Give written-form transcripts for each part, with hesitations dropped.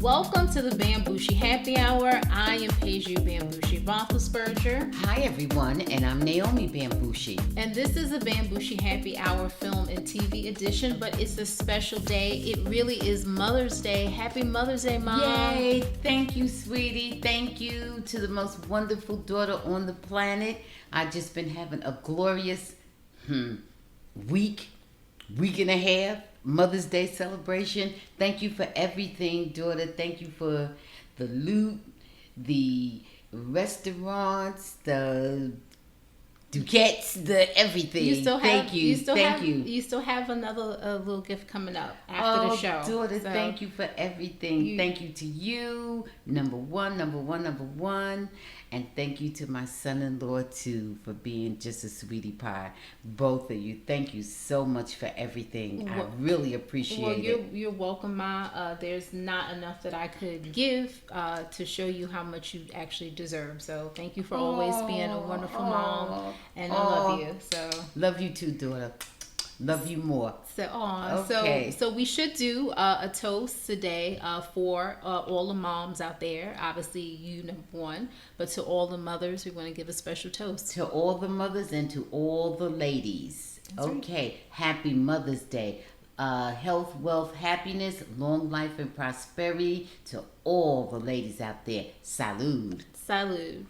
Welcome to the Bamgboshe Happy Hour. I am Peju Bamgboshe Roethlisberger. Hi everyone, and I'm Naomi Bamgboshe. And this is a Bamgboshe Happy Hour film and TV edition, but it's a special day. It really is Mother's Day. Happy Mother's Day, Mom. Yay! Thank you, sweetie. Thank you to the most wonderful daughter on the planet. I've just been having a glorious week and a half. Mother's Day celebration. Thank you for everything, daughter. Thank you for the loot, the restaurants, the ducats, the everything. You still have, thank you. Thank you. You still have another little gift coming up after the show. Daughter, thank you for everything. Thank you to you, number one. And thank you to my son-in-law, too, for being just a sweetie pie. Both of you. Thank you so much for everything. I really appreciate it. You're welcome, Ma. There's not enough that I could give to show you how much you actually deserve. So thank you for always being a wonderful mom. And I love you. So love you, too, daughter. Love you more. So we should do a toast today for all the moms out there. Obviously, you number one, but to all the mothers, we want to give a special toast. To all the mothers and to all the ladies. That's right. Happy Mother's Day. Health, wealth, happiness, long life, and prosperity to all the ladies out there. Salud. Salud.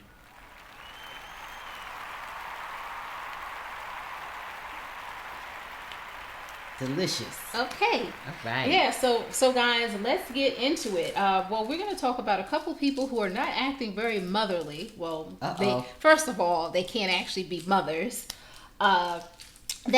Delicious. Okay. All right. Yeah, so guys, let's get into it. Well, we're going to talk about a couple of people who are not acting very motherly. Well, first of all, they can't actually be mothers. That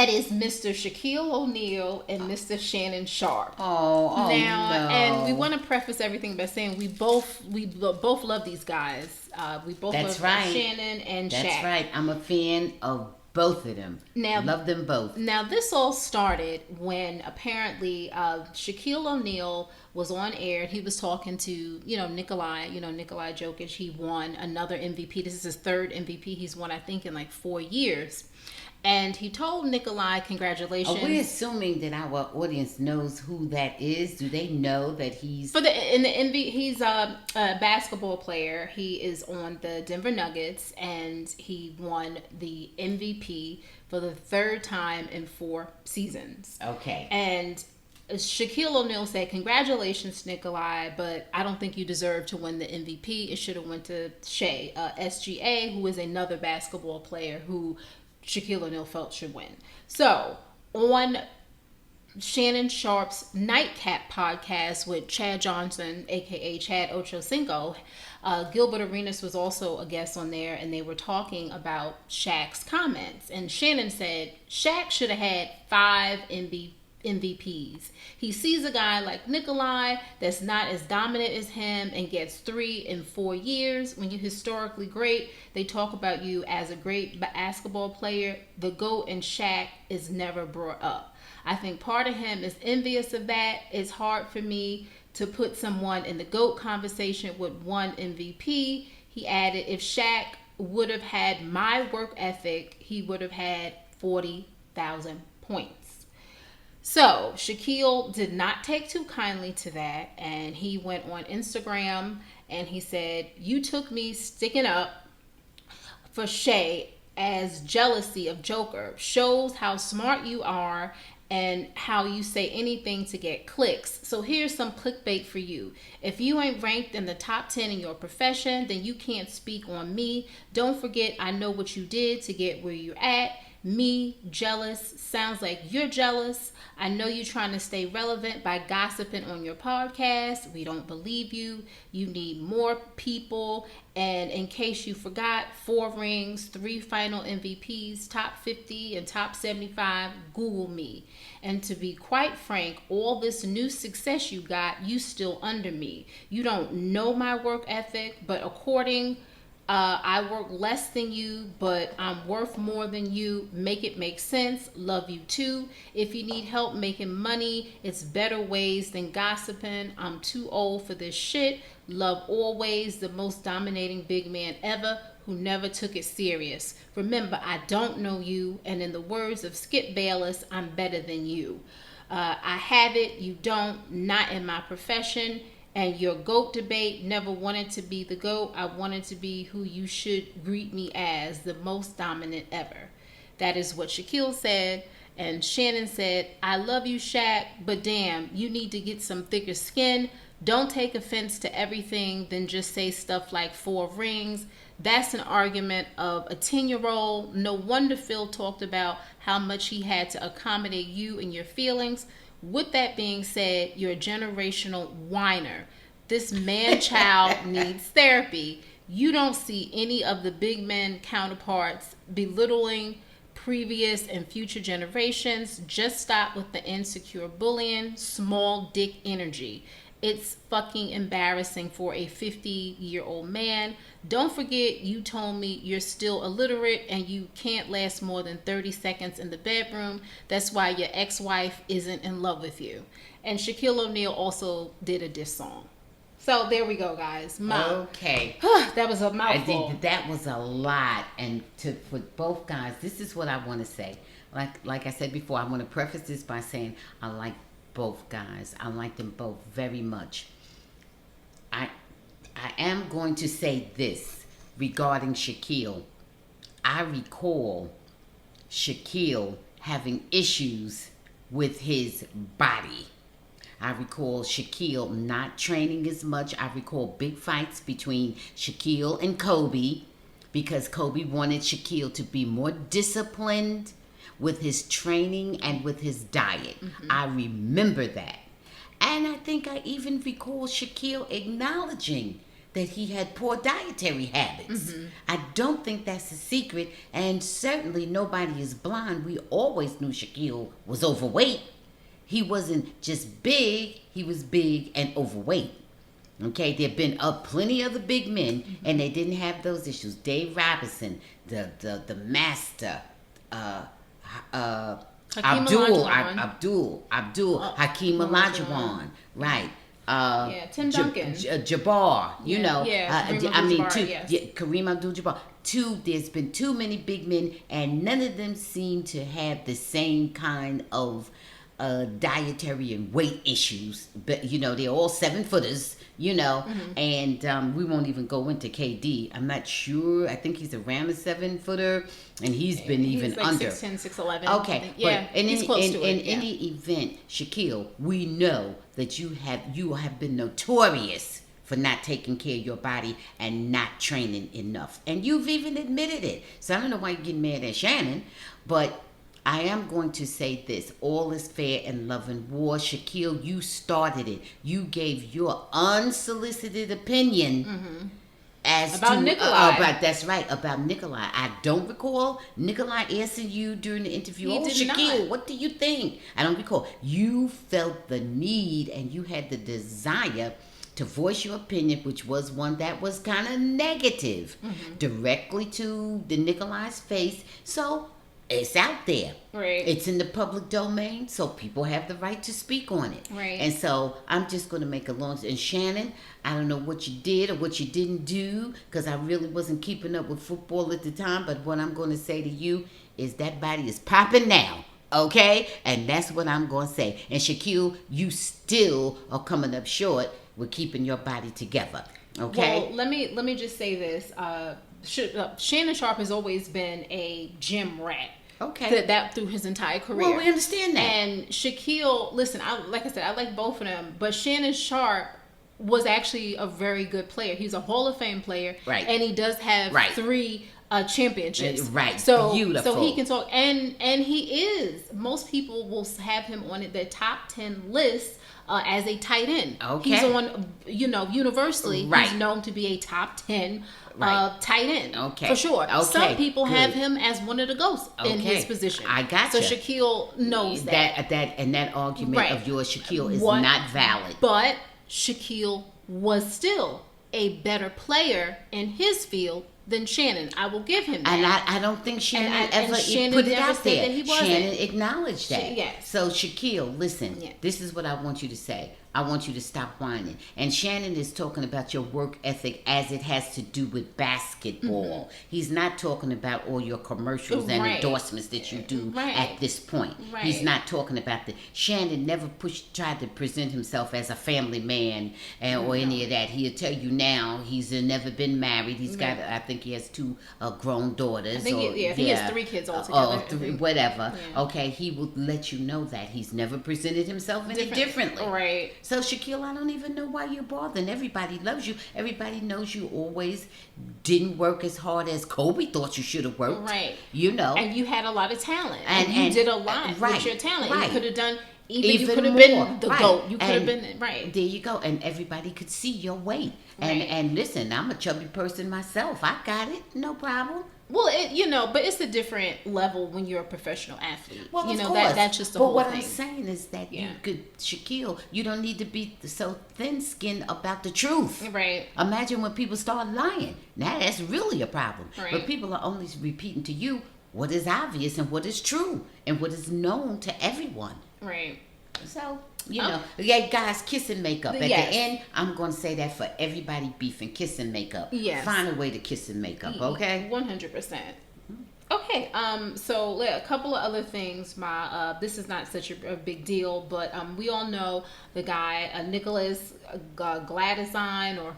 is Mr. Shaquille O'Neal and Mr. Shannon-Sharpe. No. And we want to preface everything by saying we both love these guys. We both love Shannon and Shaq. That's right. I'm a fan of both of them. Love them both. Now, this all started when apparently Shaquille O'Neal was on air. He was talking to, Nikolai Jokic. He won another MVP. This is his third MVP. He's won, I think, in like 4 years. And he told Nikolai, congratulations. Are we assuming that our audience knows who that is? Do they know that he's... He's a basketball player. He is on the Denver Nuggets, and he won the MVP for the third time in 4 seasons. Okay. And Shaquille O'Neal said, congratulations, Nikolai, but I don't think you deserve to win the MVP. It should have went to Shea, SGA, who is another basketball player who Shaquille O'Neal felt should win. So, on Shannon-Sharpe's Nightcap podcast with Chad Johnson, a.k.a. Chad Ochocinco, Gilbert Arenas was also a guest on there, and they were talking about Shaq's comments. And Shannon said, Shaq should have had 5 MVPs. He sees a guy like Nikolai that's not as dominant as him and gets 3 in 4 years. When you're historically great, they talk about you as a great basketball player. The GOAT and Shaq is never brought up. I think part of him is envious of that. It's hard for me to put someone in the GOAT conversation with 1 MVP. He added, if Shaq would have had my work ethic, he would have had 40,000 points. So, Shaquille did not take too kindly to that, and he went on Instagram and he said, you took me sticking up for Shay as jealousy of Joker. Shows how smart you are and how you say anything to get clicks. So here's some clickbait for you. If you ain't ranked in the top 10 in your profession, then you can't speak on me. Don't forget, I know what you did to get where you're at. Me, jealous, sounds like you're jealous. I know you're trying to stay relevant by gossiping on your podcast. We don't believe you. You need more people. And in case you forgot, 4 rings, 3 final MVPs, top 50 and top 75, Google me. And to be quite frank, all this new success you got, you still under me. You don't know my work ethic, but I work less than you, but I'm worth more than you. Make it make sense. Love you too. If you need help making money, it's better ways than gossiping. I'm too old for this shit. Love always. The most dominating big man ever who never took it serious. Remember, I don't know you, and in the words of Skip Bayless, I'm better than you. I have it, you don't, not in my profession. And your GOAT debate, never wanted to be the GOAT. I wanted to be who you should greet me as, the most dominant ever. That is what Shaquille said. And Shannon said, I love you, Shaq, but damn, you need to get some thicker skin. Don't take offense to everything, then just say stuff like 4 rings. That's an argument of a 10-year-old. No wonder Phil talked about how much he had to accommodate you and your feelings. With that being said, you're a generational whiner. This man-child needs therapy. You don't see any of the big men counterparts belittling previous and future generations. Just stop with the insecure bullying, small dick energy. It's fucking embarrassing for a 50-year-old man. Don't forget you told me you're still illiterate and you can't last more than 30 seconds in the bedroom. That's why your ex-wife isn't in love with you. And Shaquille O'Neal also did a diss song. So there we go, guys. Okay. That was a mouthful. That was a lot. And for both guys, this is what I want to say. Like I said before, I want to preface this by saying I like both guys. I like them both very much. I am going to say this regarding Shaquille. I recall Shaquille having issues with his body. I recall Shaquille not training as much. I recall big fights between Shaquille and Kobe because Kobe wanted Shaquille to be more disciplined with his training and with his diet. I remember that. And I think I even recall Shaquille acknowledging that he had poor dietary habits. I don't think that's a secret, and certainly nobody is blind. We always knew Shaquille was overweight. He wasn't just big, he was big and overweight. Okay, there have been plenty of the big men, and they didn't have those issues. Dave Robinson, the master, Hakeem Olajuwon, right? Tim Duncan, Jabbar, Kareem Abdul-Jabbar. There's been too many big men, and none of them seem to have the same kind of dietary and weight issues. But they're all 7-footers. And we won't even go into KD. I'm not sure. I think he's around a 7-footer, and he's been even like under 6'10", 6'11". Okay, Yeah, he's close to it. In any event, Shaquille, we know that you have been notorious for not taking care of your body and not training enough, and you've even admitted it. So I don't know why you're getting mad at Shannon, but I am going to say this. All is fair in love and war. Shaquille, you started it. You gave your unsolicited opinion about Nikolai. That's right, about Nikolai. I don't recall Nikolai asking you during the interview, Shaquille, what do you think? I don't recall. You felt the need and you had the desire to voice your opinion, which was one that was kind of negative, directly to the Nikolai's face. So it's out there. Right. It's in the public domain, so people have the right to speak on it. Right. And so I'm just going to make a long... And Shannon, I don't know what you did or what you didn't do, because I really wasn't keeping up with football at the time, but what I'm going to say to you is that body is popping now. Okay? And that's what I'm going to say. And Shaquille, you still are coming up short with keeping your body together. Okay? Well, let me just say this. Shannon Sharpe has always been a gym rat. Okay. That through his entire career. Well, we understand that. And Shaquille, listen, like I said, I like both of them, but Shannon Sharpe was actually a very good player. He's a Hall of Fame player. Right. And he does have 3 championships. Right. So Beautiful. So he can talk, and he is. Most people will have him on their top 10 list as a tight end. Okay. He's on, universally, he's known to be a top 10 tight end. Okay. For sure. Okay. Some people have him as one of the ghosts in his position. I got you. So Shaquille knows that. That argument of yours, Shaquille, is not valid. But Shaquille was still a better player in his field than Shannon. I will give him that. And I don't think Shannon ever put it out there. Shannon acknowledged that. Yes. So Shaquille, listen, this is what I want you to say. I want you to stop whining. And Shannon is talking about your work ethic as it has to do with basketball. He's not talking about all your commercials and endorsements that you do at this point. He's not talking about that. Shannon never tried to present himself as a family man or any of that. He'll tell you now he's never been married. He's got, I think he has 2 grown daughters. I think, he has 3 kids altogether. 3, whatever. Yeah. Okay, he will let you know that he's never presented himself any differently. Right. So Shaquille, I don't even know why you're bothering. Everybody loves you. Everybody knows you always didn't work as hard as Kobe thought you should have worked. Right. You know. And you had a lot of talent. And you did a lot with your talent. Right. You could have done you could have been the GOAT. You could have been right. There you go. And everybody could see your weight. And listen, I'm a chubby person myself. I got it. No problem. Well, but it's a different level when you're a professional athlete. Well, of course. That's just the whole thing. But what I'm saying is that you could, Shaquille, you don't need to be so thin-skinned about the truth. Right. Imagine when people start lying. Now that's really a problem. Right. But people are only repeating to you what is obvious and what is true and what is known to everyone. Right. So, guys, kiss and make up. At the end, I'm going to say that for everybody beefing, kiss and make up. Yes. Find a way to kiss and make up, okay? 100%. Okay, so a couple of other things. This is not such a big deal, but we all know the guy, Nicholas Gladysine, or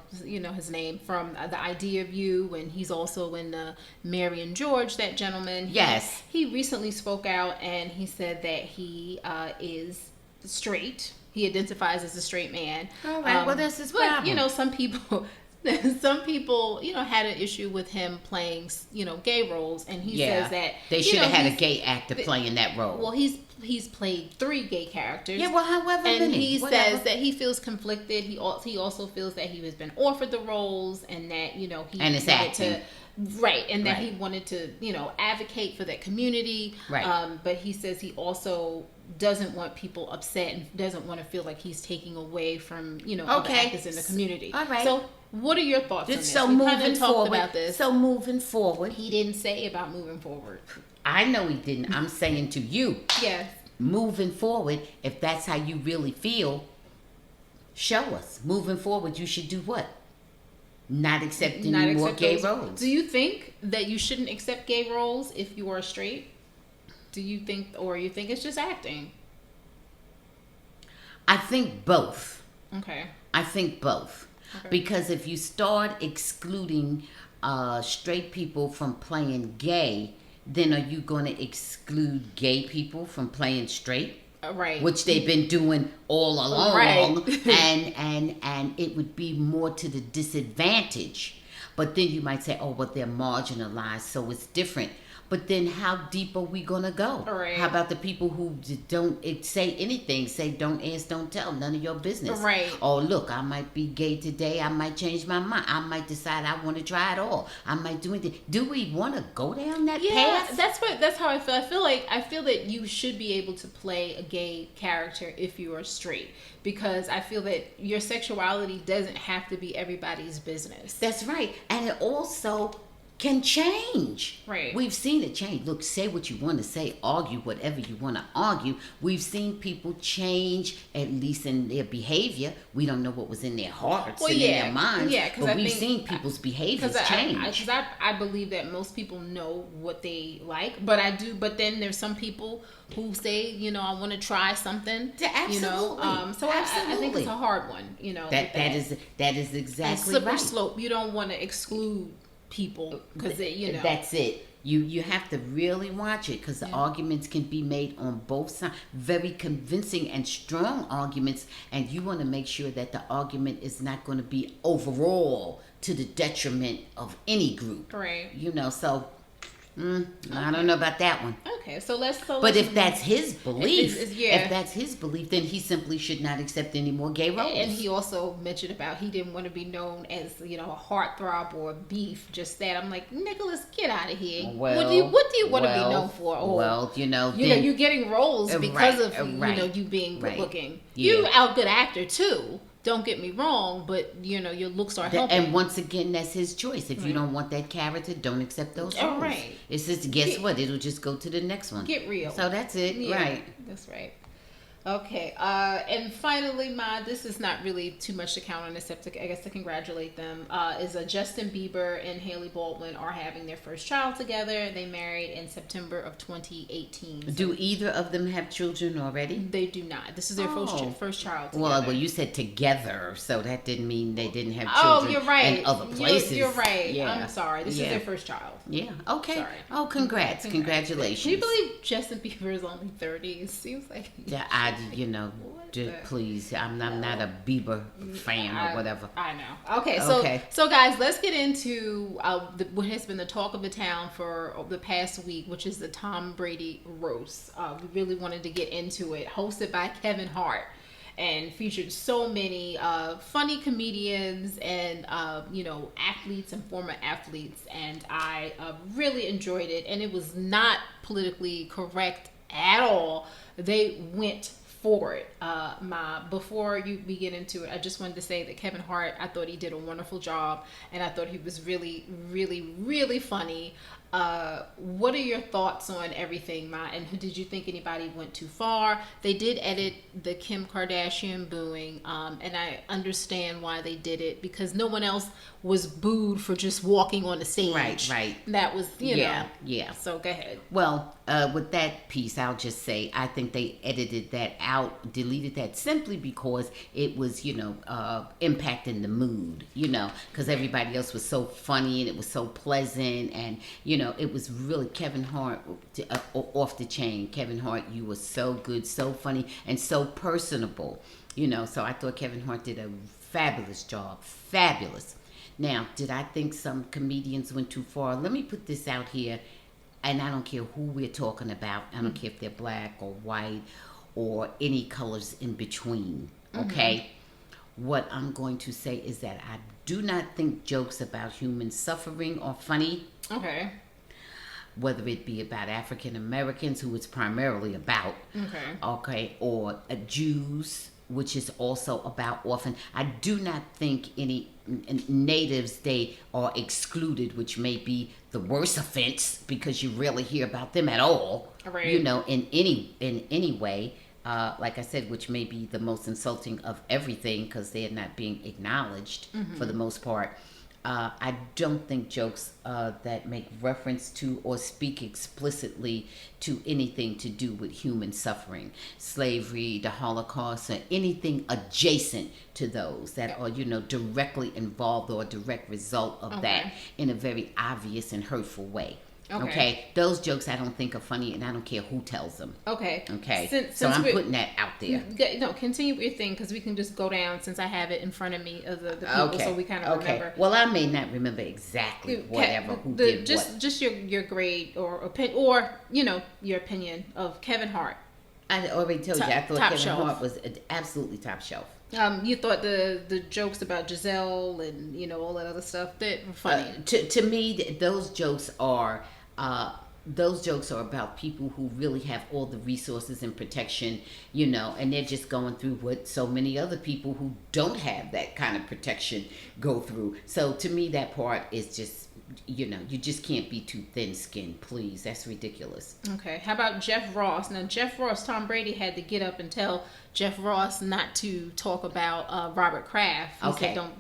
his name from The Idea of You, and he's also in Mary and George, that gentleman. Yes. He recently spoke out and he said that he is straight. He identifies as a straight man. All right. Well, that's his problem. But some people had an issue with him playing gay roles, and he says that they should have had a gay actor playing that role. Well, he's played 3 gay characters. Yeah. Well, however many. And he says that he feels conflicted. He also feels that he has been offered the roles, and that he and it's acting. That he wanted to, advocate for that community. Right. But he says he also doesn't want people upset and doesn't want to feel like he's taking away from, other actors in the community. All right. So what are your thoughts on this? So we moving forward. About this. So moving forward. He didn't say about moving forward. I know he didn't. I'm saying to you. Yes. Moving forward, if that's how you really feel, show us. Moving forward, you should do what? Not accept any more gay roles. Do you think that you shouldn't accept gay roles if you are straight? Do you think, or you think it's just acting? I think both. Okay. I think both. Okay. Because if you start excluding straight people from playing gay, then are you going to exclude gay people from playing straight? Right. Which they've been doing all along. Right. and it would be more to the disadvantage. But then you might say, oh, but they're marginalized, so it's different. But then how deep are we going to go? Right. How about the people who don't say anything, say don't ask, don't tell, none of your business. Right. Oh, look, I might be gay today. I might change my mind. I might decide I want to try it all. I might do anything. Do we want to go down that path? That's how I feel. I feel that you should be able to play a gay character if you are straight. Because I feel that your sexuality doesn't have to be everybody's business. That's right. And it also can change. Right. We've seen it change. Look, say what you want to say, argue whatever you want to argue. We've seen people change, at least in their behavior. We don't know what was in their hearts and in their minds. Yeah, but we've seen people's behaviors change. Because I believe that most people know what they like, but then there's some people who say, I want to try something. Absolutely. So I think it's a hard one. That is exactly a slippery right. slope. You don't want to exclude people because that's it. You have to really watch it because the arguments can be made on both sides, very convincing and strong arguments, and you want to make sure that the argument is not going to be overall to the detriment of any group. Right. So I don't know about that one. Okay, so let's. But if that's his belief, if that's his belief, then he simply should not accept any more gay roles. And he also mentioned about he didn't want to be known as a heartthrob or beef. Just that. I'm like, Nicholas, get out of here. Well, what do you want to be known for? Or, you're getting roles because of you being good looking. Yeah. You're a good actor too. Don't get me wrong, but your looks are helping. And once again, that's his choice. If you don't want that character, don't accept those roles. Right. It's just, guess what? It'll just go to the next one. Get real. So that's it. Yeah, right. That's right. Okay. And finally, this is not really too much to count on, except I guess to congratulate them. Is Justin Bieber and Haley Baldwin are having their first child together. They married in September of 2018. So Do either of them have children already? they do not. This is their first child together. Well, you said together, so that didn't mean they didn't have Oh, children you're right. in other places. You're right. Yeah. I'm sorry. This is their first child. Yeah. Okay. Sorry. Oh, congrats. Congratulations. Can you believe Justin Bieber is only 30? It seems like Yeah, please. I'm not a Bieber fan or whatever. I know. Okay, so guys, let's get into what has been the talk of the town for the past week, which is the Tom Brady Roasts. We really wanted to get into it, hosted by Kevin Hart, and featured so many funny comedians and athletes and former athletes, and I really enjoyed it. And it was not politically correct at all. They went for it. Before we get into it, I just wanted to say that Kevin Hart, I thought he did a wonderful job, and I thought he was really, really, really funny. What are your thoughts on everything, Ma? And did you think anybody went too far? They did edit the Kim Kardashian booing, and I understand why they did it, because no one else was booed for just walking on the stage. Right. That was, Yeah. So go ahead. Well, with that piece, I'll just say I think they edited that out, deleted that simply because it was, impacting the mood, because everybody else was so funny and it was so pleasant, and, it was really Kevin Hart off the chain. Kevin Hart, you were so good, so funny, and so personable, so I thought Kevin Hart did a fabulous job. Fabulous. Now, did I think some comedians went too far? Let me put this out here, and I don't care who we're talking about. I don't care if they're black or white or any colors in between, okay? What I'm going to say is that I do not think jokes about human suffering are funny. Okay. Whether it be about African Americans, who it's primarily about, okay, or Jews, which is also about often. I do not think any natives, they are excluded, which may be the worst offense, because you rarely hear about them at all, right. In any way. Like I said, which may be the most insulting of everything, because they are not being acknowledged for the most part. I don't think jokes that make reference to or speak explicitly to anything to do with human suffering, slavery, the Holocaust, or anything adjacent to those that are, directly involved or a direct result of that in a very obvious and hurtful way. Okay. Those jokes I don't think are funny, and I don't care who tells them. Okay. So I'm putting that out there. No, continue with your thing, because we can just go down, since I have it in front of me, of the people, so we kind of remember. Well, I may not remember exactly who did what. Just your grade or opinion, or your opinion of Kevin Hart. I already told you, I thought Kevin Hart was absolutely top shelf. You thought the jokes about Giselle and all that other stuff that were funny. To me, those jokes are about people who really have all the resources and protection, and they're just going through what so many other people who don't have that kind of protection go through. So to me, that part is just, you just can't be too thin-skinned, please. That's ridiculous. Okay. How about Jeff Ross? Now, Jeff Ross, Tom Brady had to get up and tell Jeff Ross not to talk about Robert Kraft. He said, don't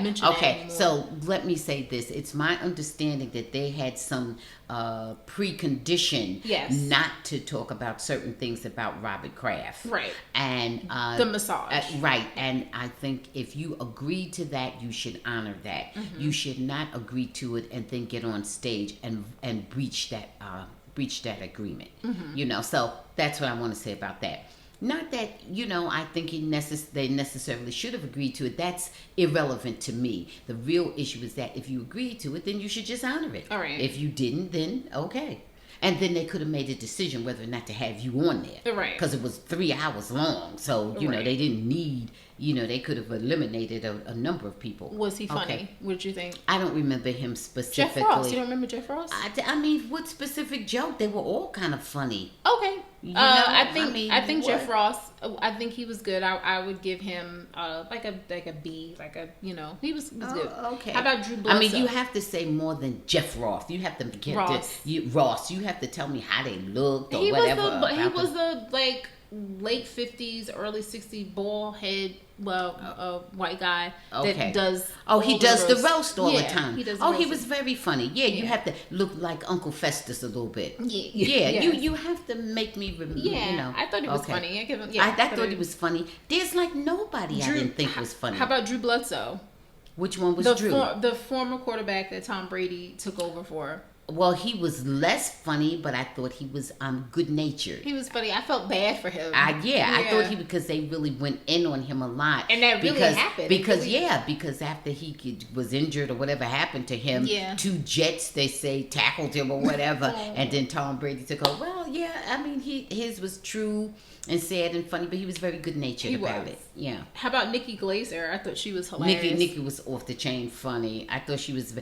mention that anymore. So let me say this. It's my understanding that they had some precondition not to talk about certain things about Robert Kraft. Right. And the massage. Right. And I think if you agree to that, you should honor that. You should not agree to it and then get on stage and breach that agreement. So that's what I want to say about that. Not that, I think they necessarily should have agreed to it. That's irrelevant to me. The real issue is that if you agreed to it, then you should just honor it. All right. If you didn't, then okay. And then they could have made a decision whether or not to have you on there. Right. Because it was 3 hours long. So, they didn't need, they could have eliminated a number of people. Was he funny? Okay. What did you think? I don't remember him specifically. Jeff Ross. You don't remember Jeff Ross? I mean, what specific joke? They were all kind of funny. Okay. I think Jeff Ross. I think he was good. I would give him like a B, he was good. Okay. How about Drew Bledsoe? I mean, you have to say more than Jeff Ross. You have to get Ross. Ross. You have to tell me how they looked or he whatever. He was the late 50s, early 60s, bald head, white guy Okay. that does. He does the roast all the Yeah, time. he does the He roast. was very funny. Yeah, you Yeah. have to look like Uncle Festus a little bit. Yeah, Yeah, yes. you have to make me remember. Yeah, You know. I thought he was Okay. funny. I thought he was funny. There's like nobody I didn't think was funny. How about Drew Bledsoe? Which one was Drew? The former quarterback that Tom Brady took over for. Well, he was less funny, but I thought he was good natured. He was funny. I felt bad for him. I thought because they really went in on him a lot, and that really happened. Because after he was injured or whatever happened to him, two Jets they say tackled him or whatever, and then Tom Brady took over. Well, yeah, I mean his was true and sad and funny, but he was very good natured about it. Yeah. How about Nikki Glaser? I thought she was hilarious. Nikki was off the chain funny. I thought she was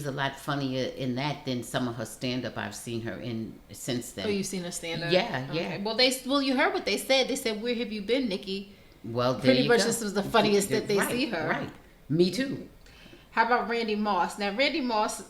a lot funnier in that than some of her stand up I've seen her in since then. Oh, you've seen her stand up? Yeah, okay. yeah. Well, you heard what they said. They said, "Where have you been, Nikki?" Well, there pretty you much go. This was the funniest that they see her. Right. Me too. How about Randy Moss? Now, Randy Moss,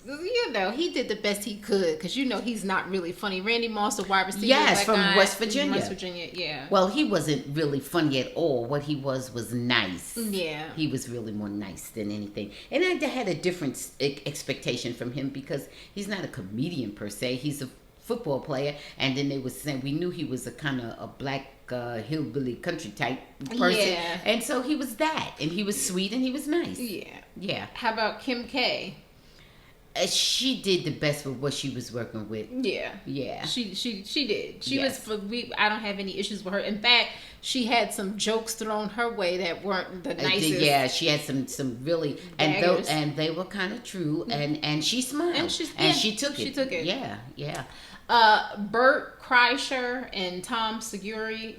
he did the best he could because he's not really funny. Randy Moss, the wide receiver, from West Virginia. West Virginia, yeah. Well, he wasn't really funny at all. What he was nice. Yeah. He was really more nice than anything. And I had a different expectation from him because he's not a comedian per se. He's a football player, and then they were saying we knew he was a kind of a black hillbilly country type person, and so he was that, and he was sweet and he was nice. Yeah. How about Kim K? She did the best with what she was working with. Yeah. She did. She was. I don't have any issues with her. In fact, she had some jokes thrown her way that weren't the nicest. Yeah, she had some really and they were kind of true, and she smiled and she took it. She took it. Yeah. Bert Kreischer and Tom Segura,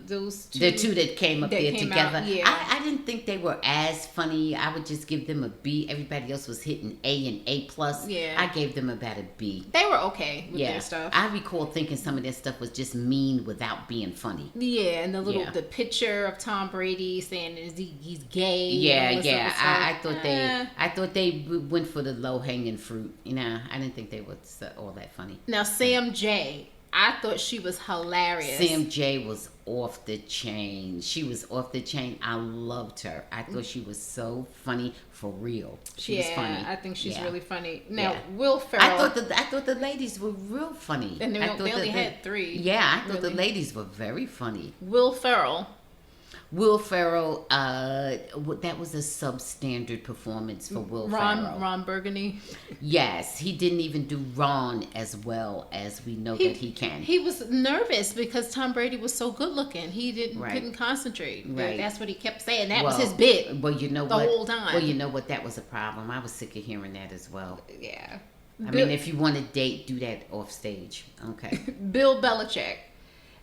those two. The two that came up there together. I didn't think they were as funny. I would just give them a B. Everybody else was hitting A and A+. Yeah. I gave them about a B. They were okay with their stuff. I recall thinking some of their stuff was just mean without being funny. Yeah, and the picture of Tom Brady saying he's gay. Yeah. I thought they went for the low hanging fruit. I didn't think they were all that funny. Now Sam J, I thought she was hilarious. Sam J was off the chain. She was off the chain. I loved her. I thought she was so funny for real. She was funny. I think she's really funny. Now Will Ferrell. I thought the ladies were real funny. And they only had 3. Yeah, I thought the ladies were very funny. Will Ferrell, that was a substandard performance for Will Ferrell. Ron Burgundy. Yes, he didn't even do Ron as well as we know that he can. He was nervous because Tom Brady was so good looking. He couldn't concentrate. Right. That's what he kept saying. That was his bit. Well, you know the whole time. Well, you know what? That was a problem. I was sick of hearing that as well. Yeah. I mean, if you want to date, do that off stage. Okay. Bill Belichick.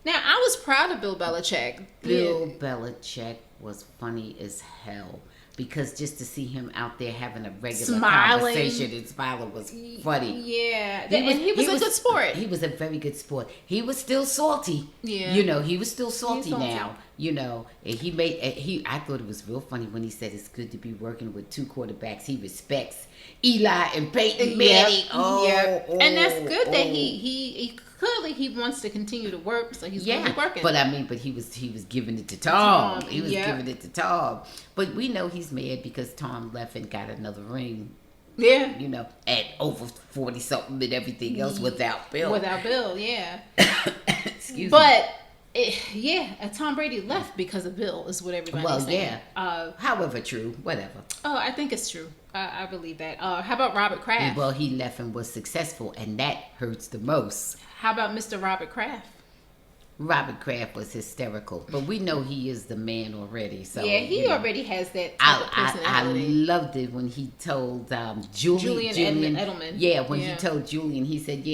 Now, I was proud of Bill Belichick. Bill Belichick was funny as hell because just to see him out there having a regular conversation and smiling was funny. Yeah. He was a good sport. He was a very good sport. He was still salty. Yeah. He was still salty now. And I thought it was real funny when he said it's good to be working with 2 quarterbacks. He respects Eli and Peyton Manning. And that's good that he clearly he wants to continue to work, so he's going to be working. But he was giving it to Tom. He was giving it to Tom. But we know he's mad because Tom left and got another ring. Yeah. At over 40 something and everything else without Bill. Yeah. Excuse me. But Tom Brady left because of Bill is what everybody's saying. However true, whatever. Oh, I think it's true. I believe that. How about Robert Kraft? Well, he left and was successful, and that hurts the most. How about Mr. Robert Kraft? Robert Kraft was hysterical, but we know he is the man already. So he already has that type of personality. I loved it when he told Julian Edelman. Yeah, when he told Julian, he said,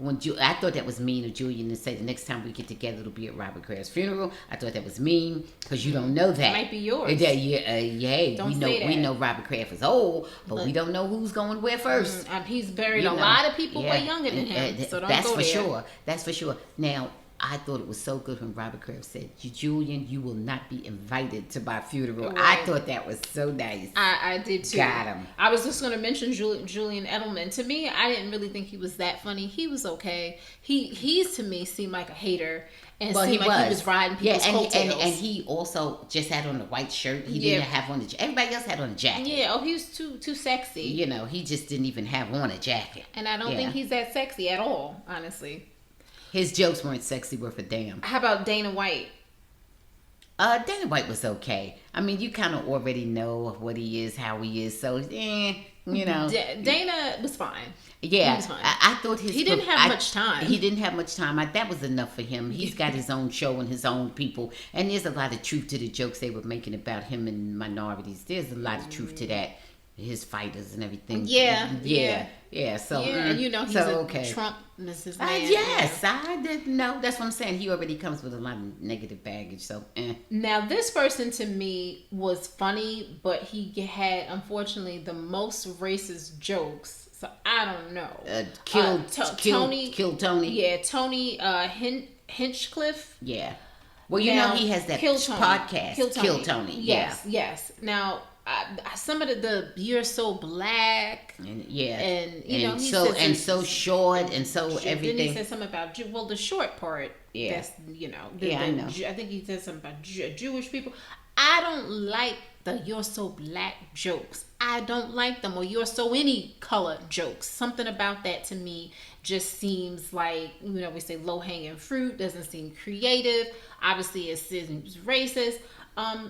I thought that was mean of Julian to say the next time we get together it'll be at Robert Kraft's funeral. I thought that was mean because you don't know that. It might be yours. We know Robert Kraft is old, but we don't know who's going where first. He's buried a lot of people way younger than him. So don't that's go for there. sure. That's for sure. Now, I thought it was so good when Robert Kraft said, Julian, you will not be invited to my funeral. Right. I thought that was so nice. I did too. Got him. I was just going to mention Julian Edelman. To me, I didn't really think he was that funny. He was okay. He's to me seemed like a hater. And seemed like he was riding people's coattails. And he also just had on a white shirt. He didn't have on everybody else had on a jacket. Yeah, he was too sexy. You know, he just didn't even have on a jacket. And I don't think he's that sexy at all, honestly. His jokes weren't sexy worth a damn. How about Dana White? Dana White was okay. I mean, you kind of already know what he is, how he is. So, you know. Dana was fine. Yeah. He was fine. I thought he didn't have much time. He didn't have much time. That was enough for him. He's got his own show and his own people. And there's a lot of truth to the jokes they were making about him and minorities. There's a lot of truth to that. His fighters and everything. Yeah. So, and you know, he's Trump, Mrs. Man. Yes, I didn't know. That's what I'm saying. He already comes with a lot of negative baggage. So, Now, this person to me was funny, but he had, unfortunately, the most racist jokes. So, I don't know. Tony. Yeah, Tony Hinchcliffe. Yeah. Well, you know, he has that podcast. Kill Tony. Yes. Now, some of the "You're So Black" and you know, so short and so everything. Then he said something about the short part. Yeah, that's, you know. I know. I think he said something about Jewish people. I don't like the "You're So Black" jokes. I don't like them, or "You're So Any Color" jokes. Something about that to me just seems like, you know, we say low hanging fruit. Doesn't seem creative. Obviously, it seems racist.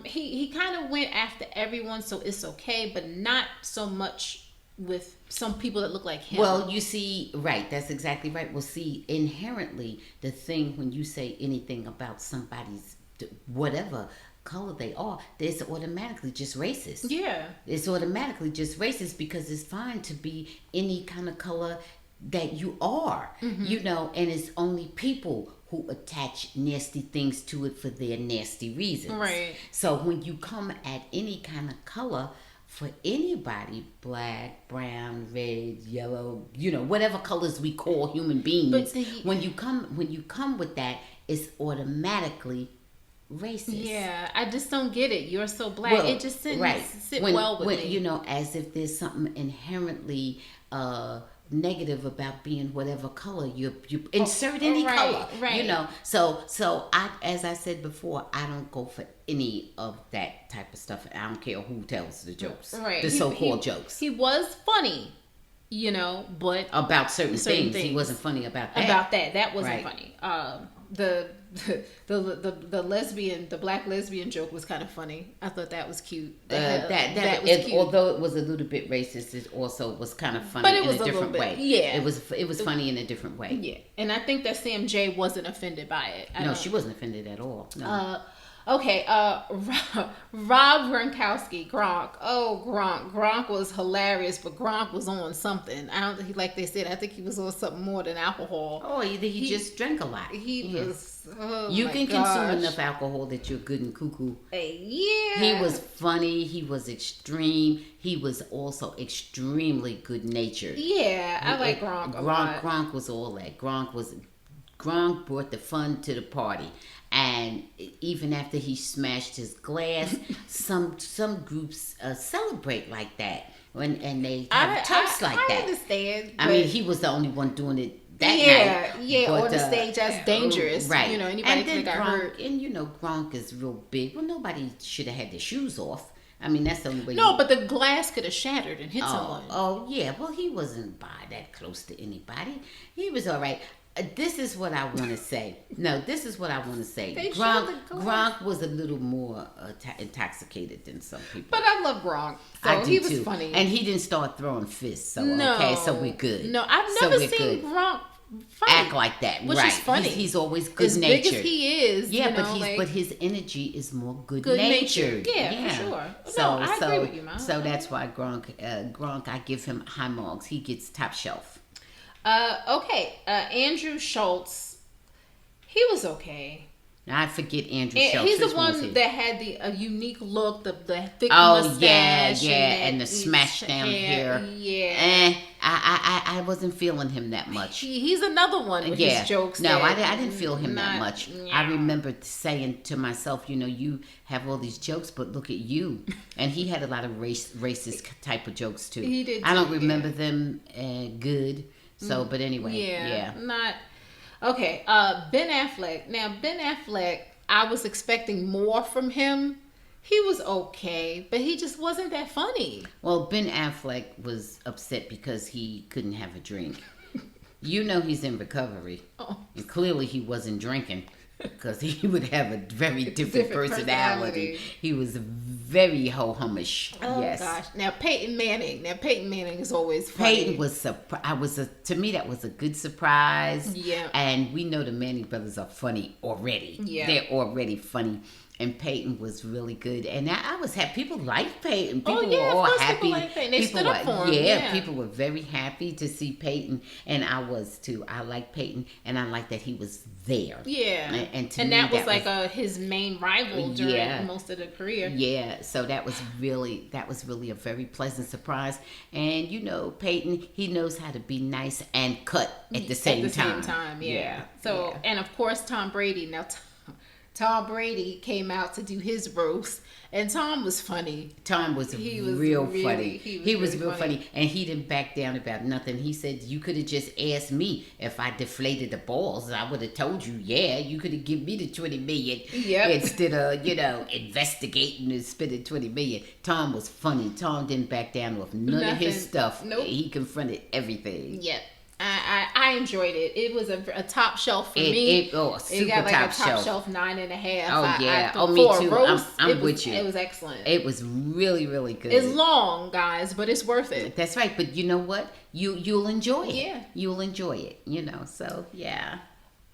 He kind of went after everyone, so it's okay, but not so much with some people that look like him. Well, you see, right, that's exactly right. Well, see, inherently, the thing when you say anything about somebody's whatever color they are, it's automatically just racist. Yeah. It's automatically just racist because it's fine to be any kind of color that you are, you know, and it's only people who attach nasty things to it for their nasty reasons. Right. So when you come at any kind of color for anybody, black, brown, red, yellow, you know, whatever colors we call human beings, when you come with that, it's automatically racist. Yeah, I just don't get it. You're so black. Well, it just didn't sit well with me. You know, as if there's something inherently negative about being whatever color you insert any color, you know. So I, as I said before, I don't go for any of that type of stuff. I don't care who tells the jokes, the so-called jokes. He was funny, you know, but about certain things, he wasn't funny about that. That wasn't funny. The lesbian, the black lesbian joke was kind of funny. I thought that was cute. That was cute. Although it was a little bit racist, it also was kind of funny, but it was in a different way. Yeah, it was funny in a different way. Yeah, and I think that Sam J wasn't offended by it. No, she wasn't offended at all. No. Okay, Rob Gronkowski, Gronk. Oh, Gronk was hilarious, but Gronk was on something. I don't think, like they said, I think he was on something more than alcohol. Oh, he just drank a lot. He was. Oh, you can consume enough alcohol that you're good and cuckoo. Yeah. He was funny. He was extreme. He was also extremely good natured. Yeah, I like Gronk a lot. Gronk was all that. Gronk brought the fun to the party. And even after he smashed his glass, some groups celebrate like that and they have toasts like that. I understand. I mean, he was the only one doing it that night. Yeah, on the stage. That's dangerous. Right. You know, anybody can get hurt. And you know, Gronk is real big. Well, nobody should have had their shoes off. I mean, that's the only way. No, but the glass could have shattered and hit someone. Oh, yeah. Well, he wasn't by that close to anybody. He was all right. This is what I want to say. No, this is what I want to say. Gronk was a little more intoxicated than some people. But I love Gronk. So he was funny. And he didn't start throwing fists. So, so we're good. No, I've never seen Gronk act like that. Which is funny. He's always good natured. As big as he is. Yeah, but his energy is more good natured. Yeah, for sure. So, I agree with you, Mom. So that's why Gronk, I give him high marks. He gets top shelf. Okay, Andrew Schultz, he was okay. Now I forget Andrew And Schultz. he's the Which one was one he? that had a unique look, the thick Oh mustache, and the smash down hair. Yeah, I wasn't feeling him that much. he's another one with his jokes. No, that I didn't feel him that much. Yeah. I remember saying to myself, you have all these jokes, but look at you. And he had a lot of racist type of jokes too. He did. I don't remember them good. So, but anyway, yeah. Not okay. Ben Affleck. Now Ben Affleck, I was expecting more from him. He was okay, but he just wasn't that funny. Well, Ben Affleck was upset because he couldn't have a drink. He's in recovery. Oh. And clearly he wasn't drinking because he would have a very different personality. He was very ho-humish. Oh, yes. gosh. Now Peyton Manning is always funny. Peyton was to me that was a good surprise. Yeah. And we know the Manning brothers are funny already. Yeah. They're already funny. And Peyton was really good, and I was happy. People liked Peyton. People were all happy. People liked Peyton. They stood up for him. Yeah, people were very happy to see Peyton, and I was too. I liked Peyton, and I liked that he was there. Yeah, and to me, that was like his main rival during most of the career. Yeah, so that was really a very pleasant surprise. And Peyton, he knows how to be nice and cut at the same time. Yeah. So and of course Tom Brady. Now Tom Brady came out to do his roast, and Tom was funny. Tom was real funny. He was real funny, and he didn't back down about nothing. He said, "You could have just asked me if I deflated the balls. I would have told you. Yeah, you could have given me the $20 million instead of investigating and spending $20 million." Tom was funny. Tom didn't back down with none of his stuff. Nope. He confronted everything. Yep. I enjoyed it. It was a top shelf for me. It got like a top shelf 9.5. Oh yeah. Me too. Roast, I'm with you. It was excellent. It was really, really good. It's long, guys, but it's worth it. That's right. But you know what? You'll enjoy it. Yeah. You'll enjoy it. So yeah.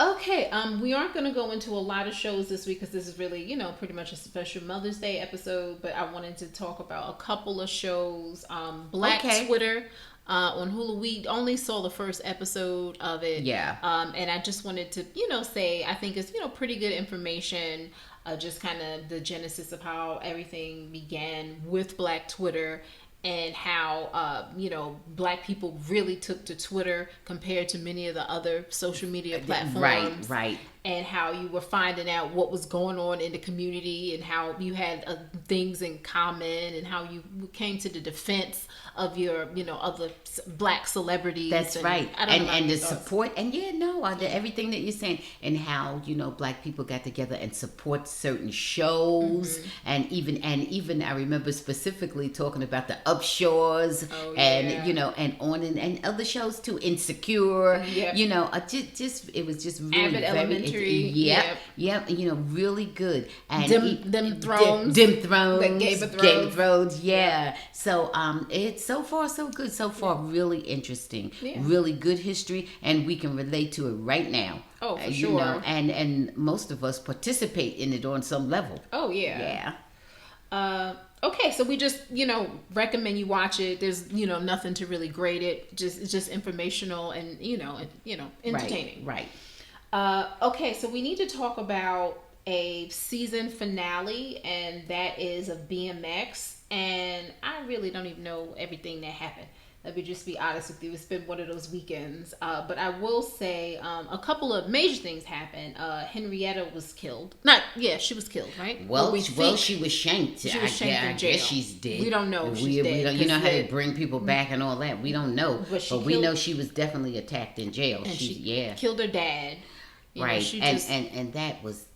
Okay, we aren't going to go into a lot of shows this week because this is really, pretty much a special Mother's Day episode. But I wanted to talk about a couple of shows. Black Twitter. On Hulu, we only saw the first episode of it. Yeah. And I just wanted to, say I think it's, pretty good information. Just kind of the genesis of how everything began with Black Twitter and how, Black people really took to Twitter compared to many of the other social media platforms. Right. And how you were finding out what was going on in the community and how you had things in common and how you came to the defense of your, other Black celebrities. That's right. And the support. And everything that you're saying. And how, Black people got together and support certain shows. Mm-hmm. And even I remember specifically talking about the Upshores and on and other shows too. Insecure. Yep. It was just really Abbott Elementary. Yep. Really good. And Dim Thrones. Dim Thrones. The Game of Thrones. Yeah. So it's so far so good. So far really interesting. Yeah. Really good history, and we can relate to it right now. Oh, for sure. And most of us participate in it on some level. Oh yeah. Yeah. Okay, so we just, recommend you watch it. There's, nothing to really grade it. It's just informational and, entertaining. Right. Okay, so we need to talk about a season finale, and that is of BMX. And I really don't even know everything that happened. Let me just be honest with you. It's been one of those weekends. But I will say a couple of major things happened. Henrietta was killed. She was killed, right? Well, she was shanked. She was shanked in jail. I guess she's dead. We don't know if she's dead. You know how they bring people back and all that. We don't know. But we know she was definitely attacked in jail. And she killed her dad. Right. And that was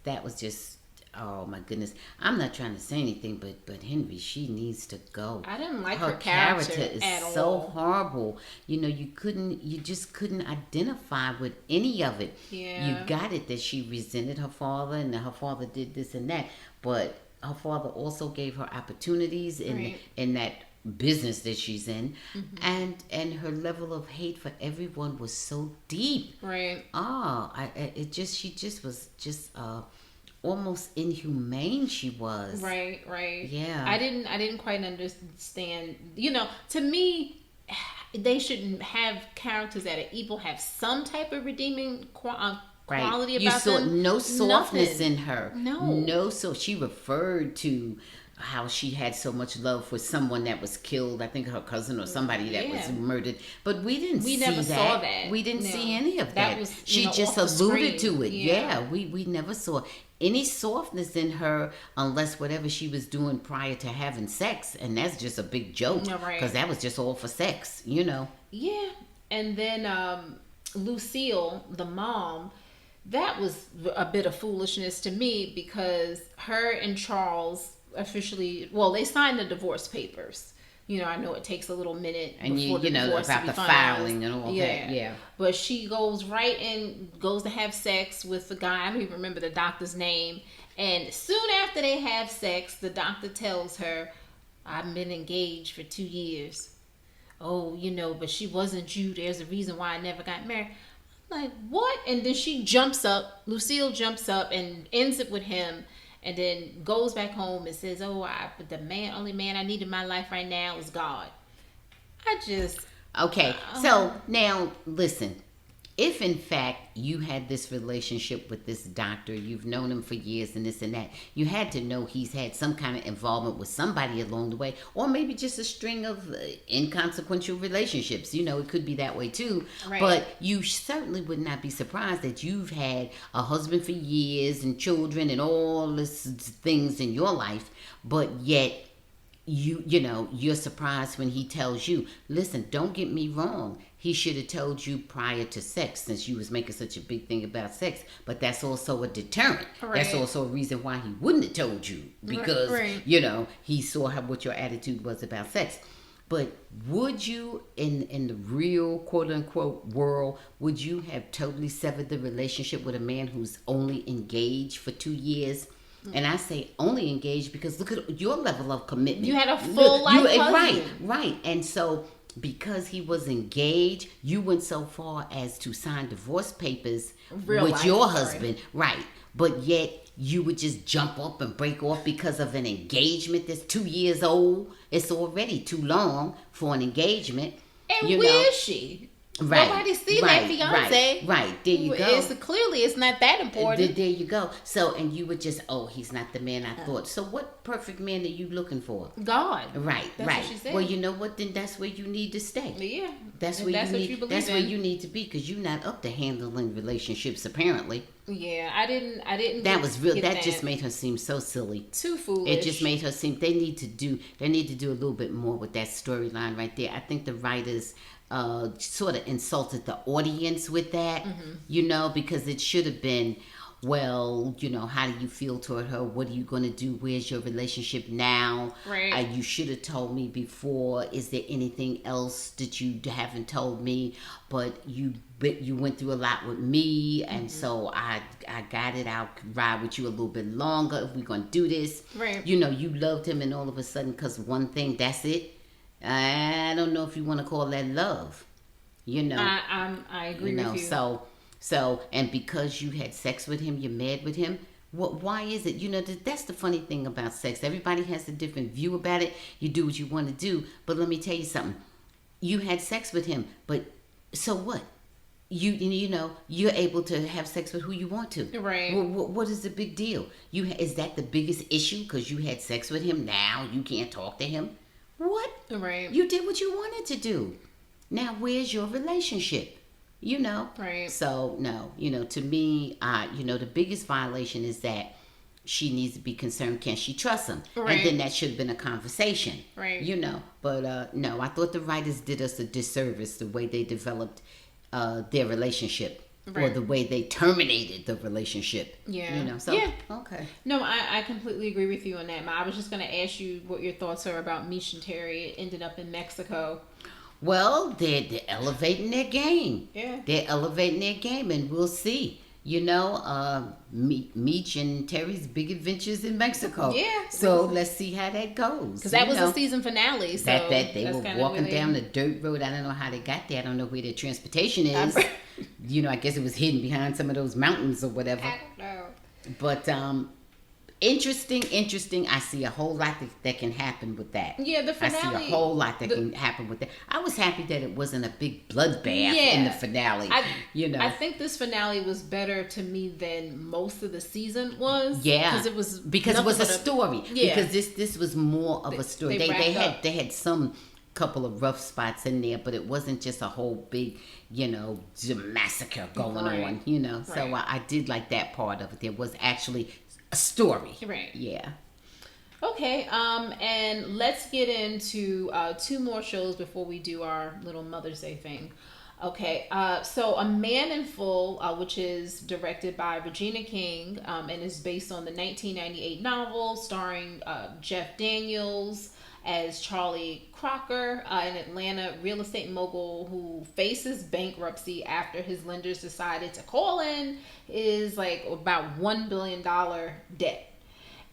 just... Oh my goodness! I'm not trying to say anything, but Henry, she needs to go. I didn't like her character is at all. So horrible. You just couldn't identify with any of it. Yeah. You got it that she resented her father and that her father did this and that, but her father also gave her opportunities in that business that she's in, mm-hmm. and her level of hate for everyone was so deep. Right. She just was almost inhumane. She was. Right. Yeah. I didn't quite understand. To me, they shouldn't have characters that are evil have some type of redeeming quality You about saw them. no softness Nothing. in her. No. So she referred to how she had so much love for someone that was killed. I think her cousin or somebody that was Yeah. murdered. But we didn't We see never that. saw that. We didn't No. see any of that. That was, She just off the alluded screen. to it. Yeah. We never saw any softness in her unless whatever she was doing prior to having sex, and that's just a big joke No, right. because that was just all for sex, Yeah. And then Lucille, the mom, that was a bit of foolishness to me because her and Charles officially, well, they signed the divorce papers. I know it takes a little minute And before the divorce about to be the finalized. filing and all that. Yeah. But she goes right in, goes to have sex with the guy. I don't even remember the doctor's name. And soon after they have sex, the doctor tells her, "I've been engaged for 2 years." "Oh, but she wasn't you. There's a reason why I never got married." I'm like, what? And then she jumps up. Lucille jumps up and ends it with him. And then goes back home and says, "Oh, the only man I need in my life right now is God." Okay, so now listen. If in fact you had this relationship with this doctor, you've known him for years and this and that, you had to know he's had some kind of involvement with somebody along the way, or maybe just a string of inconsequential relationships. It could be that way too. Right. But you certainly would not be surprised that you've had a husband for years and children and all this things in your life, but yet you're surprised when he tells you, "Listen, don't get me wrong. He should have told you prior to sex, since you was making such a big thing about sex." But that's also a deterrent. Right. That's also a reason why he wouldn't have told you, because Right. he saw what your attitude was about sex. But would you, in the real quote unquote world, would you have totally severed the relationship with a man who's only engaged for 2 years? And I say only engaged because look at your level of commitment. You had a full life husband. Right. And so because he was engaged, you went so far as to sign divorce papers with your husband. Right. But yet you would just jump up and break off because of an engagement that's 2 years old. It's already too long for an engagement. And where is she? Right. Nobody see that fiance. Right. There you go. It's not that important. There you go. So, and you would just, he's not the man I thought. So what perfect man are you looking for? God. Right. That's what she said. Well, you know what? Then that's where you need to stay. Yeah. That's where you need to be, because you're not up to handling relationships apparently. Yeah, I didn't. That was real. That just made her seem so silly. Too foolish. It just made her seem. They need to do a little bit more with that storyline right there. I think the writers sort of insulted the audience with that, because it should have been, well, how do you feel toward her? What are you going to do? Where's your relationship now? Right. You should have told me before. Is there anything else that you haven't told me? But you went through a lot with me, and so I got it. I'll ride with you a little bit longer if we're going to do this. Right. You loved him, and all of a sudden, because one thing, that's it. I don't know if you want to call that love. I agree with you. So, and because you had sex with him, you're mad with him. Why is it? That's the funny thing about sex. Everybody has a different view about it. You do what you want to do. But let me tell you something. You had sex with him, but so what? You're able to have sex with who you want to. Right. What is the big deal? Is that the biggest issue? Because you had sex with him, now you can't talk to him? What? Right. You did what you wanted to do. Now, where's your relationship? Right. So, no, to me, the biggest violation is that she needs to be concerned, can she trust him? Right. And then that should have been a conversation. Right. But no, I thought the writers did us a disservice the way they developed their relationship. Right. Or the way they terminated the relationship. Yeah. Yeah. Okay. No, I completely agree with you on that. I was just going to ask you what your thoughts are about Mish and Terry. It ended up in Mexico. Well, they're elevating their game. Yeah. They're elevating their game, and we'll see. Meech and Terry's big adventures in Mexico. Yeah. So let's see how that goes. Because that was the season finale. So that they were walking down the dirt road. I don't know how they got there. I don't know where their transportation is. I guess it was hidden behind some of those mountains or whatever. I don't know. But Interesting. I see a whole lot that can happen with that. Yeah, the I finale. see a whole lot that can happen with that. I was happy that it wasn't a big bloodbath in the finale. I think this finale was better to me than most of the season was. Yeah, because it was a story. Yeah, because this was more of a story. They had some couple of rough spots in there, but it wasn't just a whole big, massacre going on. So I did like that part of it. There was actually a story. Right. Yeah. Okay, and let's get into 2 more shows before we do our little Mother's Day thing. Okay, so A Man in Full, which is directed by Regina King, and is based on the 1998 novel starring Jeff Daniels as Charlie Crocker, an Atlanta real estate mogul who faces bankruptcy after his lenders decided to call in his about $1 billion debt.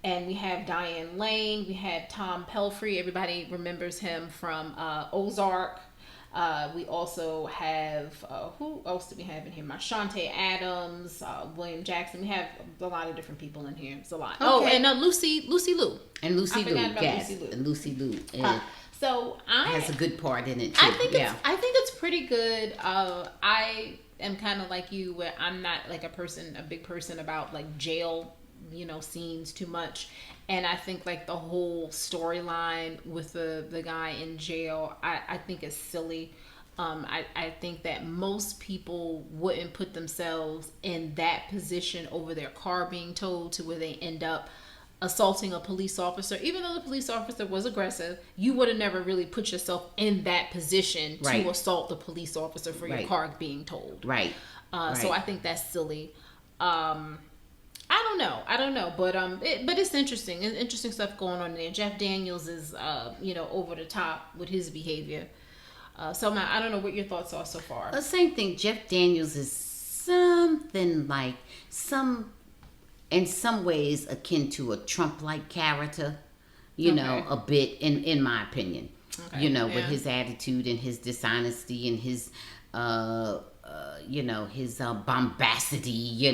And we have Diane Lane, we have Tom Pelphrey. Everybody remembers him from Ozark. We also have, who else do we have in here? Shantae Adams, William Jackson. We have a lot of different people in here. It's a lot. Okay. Oh, and Lucy Liu. And Lucy Liu, yes. Lucy Liu. And Lucy Liu. So has a good part in it too. I think it's pretty good. I am kind of like you, where I'm not like a big person about jail, scenes too much. And I think the whole storyline with the guy in jail, I think is silly. I think that most people wouldn't put themselves in that position over their car being towed to where they end up assaulting a police officer. Even though the police officer was aggressive, you would have never really put yourself in that position to assault the police officer for your car being towed. Right. So I think that's silly. I don't know, but it's interesting. It's interesting stuff going on there. Jeff Daniels is over the top with his behavior. So I don't know what your thoughts are so far. The same thing. Jeff Daniels is something in some ways akin to a Trump-like character. A bit in my opinion. Okay. With his attitude and his dishonesty and his his bombacity,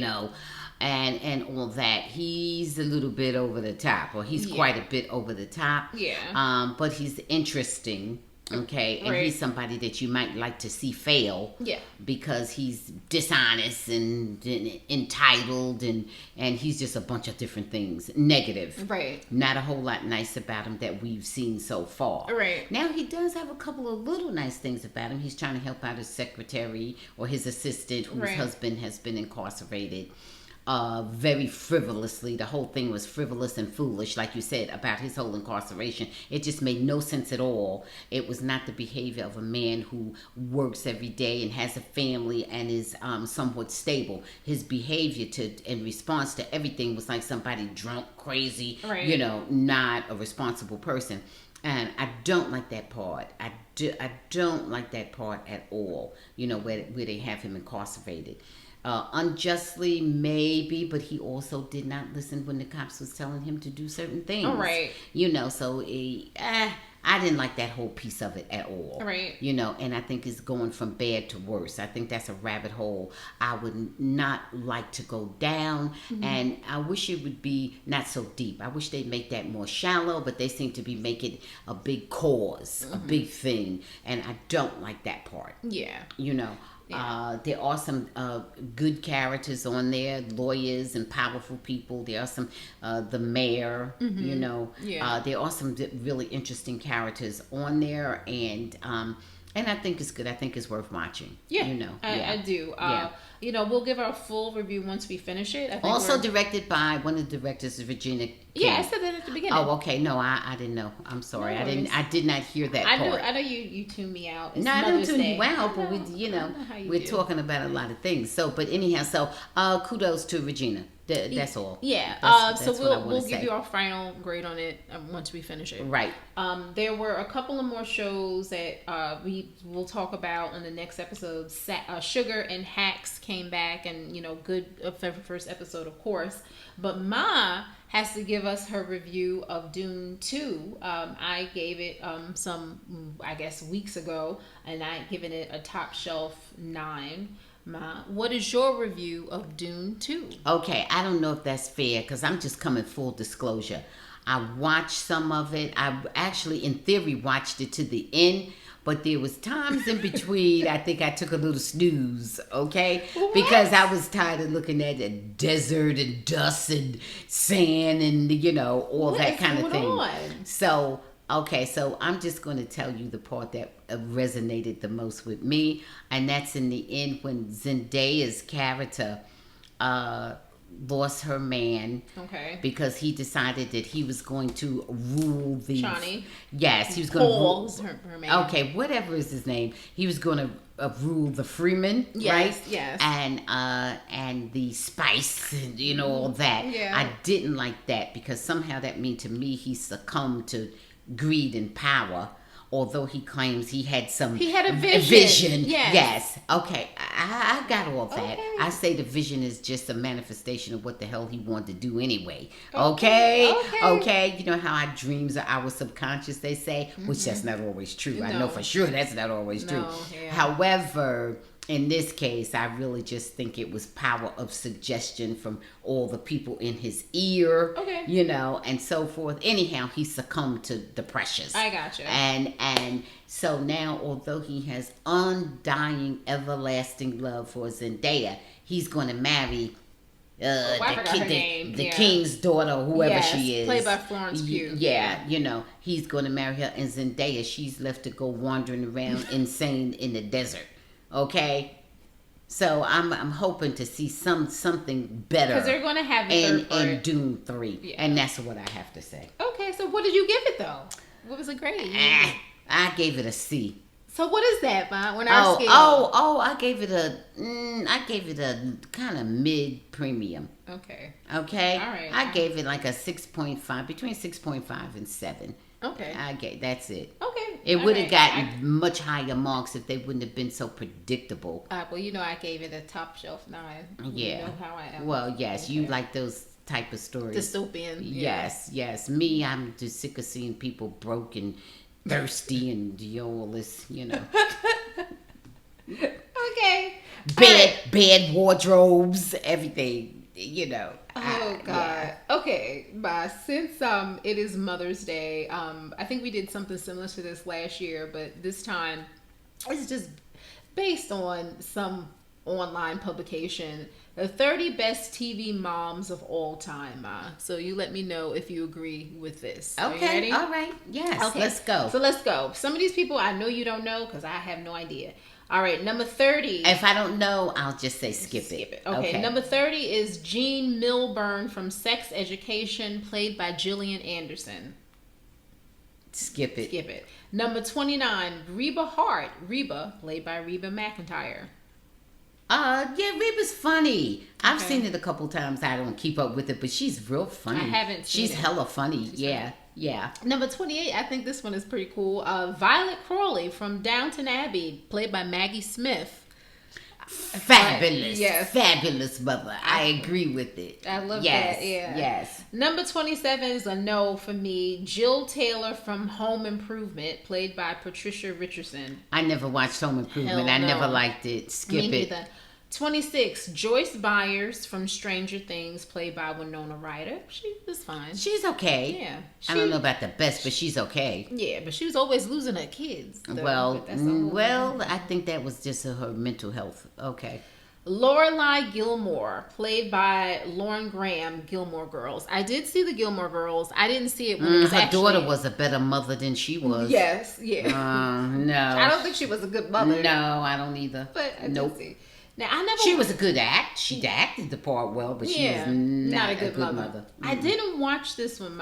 and all that. He's a little bit over the top, or he's quite a bit over the top. Yeah. But he's interesting. Okay, and he's somebody that you might like to see fail. Yeah. Because he's dishonest and entitled, and he's just a bunch of different things. Negative. Right. Not a whole lot nice about him that we've seen so far. Right. Now he does have a couple of little nice things about him. He's trying to help out his secretary or his assistant whose husband has been incarcerated. Very frivolously. The whole thing was frivolous and foolish, like you said, about his whole incarceration. It just made no sense at all. It was not the behavior of a man who works every day and has a family and is somewhat stable. His behavior in response to everything was like somebody drunk, crazy, not a responsible person. And I don't like that part. I don't like that part at all, where they have him incarcerated. Unjustly, maybe, but he also did not listen when the cops was telling him to do certain things. All right. So I didn't like that whole piece of it at all. Right. And I think it's going from bad to worse. I think that's a rabbit hole I would not like to go down, and I wish it would be not so deep. I wish they'd make that more shallow, but they seem to be making a big cause, a big thing, and I don't like that part. Yeah. Yeah. There are some good characters on there, lawyers and powerful people. There are some, the mayor, Yeah. There are some really interesting characters on there, and I think it's good. I think it's worth watching. Yeah, I do. We'll give our full review once we finish it. I think also directed by one of the directors, Regina King. Yeah, I said that at the beginning. Oh, okay. No, I didn't know. I'm sorry. No, I did not hear that part. I know you tune me out. It's no, I don't Mother's tune Day. you out, but we're talking about a lot of things. So, but anyhow, kudos to Regina. That's all. Yeah. That's so we'll say. give you our final grade on it once we finish it. Right. There were a couple of more shows that we will talk about in the next episode. Sugar and Hacks came back, and good first episode, of course. But Ma has to give us her review of Dune 2. I gave it some, I guess, weeks ago, and I given it a top shelf 9. What is your review of Dune 2? Okay, I don't know if that's fair because I'm just coming full disclosure. I watched some of it. I actually, in theory, watched it to the end, but there was times in between. I think I took a little snooze. Okay, What? because I was tired of looking at the desert and dust and sand and all What that is kind of going thing. on? So. Okay, so I'm just going to tell you the part that resonated the most with me, and that's in the end when Zendaya's character lost her man. Okay. Because he decided that he was going to rule the. Shawnee. Yes, he was going to rule. Her man. Okay, whatever is his name, he was going to rule the Freeman, Yes, right? yes. And the spice and all that. Yeah. I didn't like that because somehow that meant to me he succumbed to greed and power. Although he claims he had a vision. Yes. Okay. I got all that. Okay. I say the vision is just a manifestation of what the hell he wanted to do anyway. Okay. You know how our dreams are our subconscious, they say, which that's not always true. No. I know for sure that's not always true. Yeah. However, in this case, I really just think it was power of suggestion from all the people in his ear, and so forth. Anyhow, he succumbed to the pressures. I gotcha. And so now, although he has undying, everlasting love for Zendaya, he's going to marry the king's daughter, whoever she is. Played by Florence Pugh. He's going to marry her, and Zendaya, she's left to go wandering around insane in the desert. Okay, so I'm hoping to see something better because they're going to have in Dune 3, and that's what I have to say. Okay, so what did you give it though? What was it grade? I gave it a C. So what is that, Ma? When our scale? I gave it a kind of mid premium. Okay. All right. I gave it like a 6.5, between 6.5 and 7. Okay. That's it. Okay. It would have gotten much higher marks if they wouldn't have been so predictable. Well, I gave it a top shelf 9. Yeah. You know how I am. Well, yes, you like those type of stories. Dystopian. Yes. Me, I'm just sick of seeing people broke and thirsty and all this, Okay. Bad wardrobes, everything, Oh God. Yeah. Okay, since it is Mother's Day, I think we did something similar to this last year, but this time it's just based on some online publication, the 30 best TV moms of all time. So you let me know if you agree with this. Okay. Are you ready? All right. Yes. Okay. Let's go. So let's go. Some of these people I know you don't know because I have no idea. All right, number 30. If I don't know, I'll just say skip it. Okay, number 30 is Jean Milburn from Sex Education, played by Gillian Anderson. Skip it. Number 29, Reba Hart. Reba, played by Reba McEntire. Reba's funny. I've seen it a couple times. I don't keep up with it, but she's real funny. I haven't seen it. She's hella funny. Funny. Number 28, I think this one is pretty cool. Violet Crawley from Downton Abbey, played by Maggie Smith. Fabulous. Yes. Fabulous mother. I agree with it. I love that. Yeah. Yes. Number 27 is a no for me. Jill Taylor from Home Improvement, played by Patricia Richardson. I never watched Home Improvement. I never liked it. Skip me it. Neither. 26, Joyce Byers from Stranger Things, played by Winona Ryder. She was fine. She's okay. Yeah. I don't know about the best, but she's okay. Yeah, but she was always losing her kids. Though. Well, I think that was just her mental health. Okay. Lorelai Gilmore, played by Lauren Graham, Gilmore Girls. I did see the Gilmore Girls. I didn't see it when it was her daughter was a better mother than she was. Yes, yeah. No. I don't think she was a good mother. No, I don't either. But I did see. Now, she was a good act. She acted the part well, but she was not a good mother. I didn't watch this one,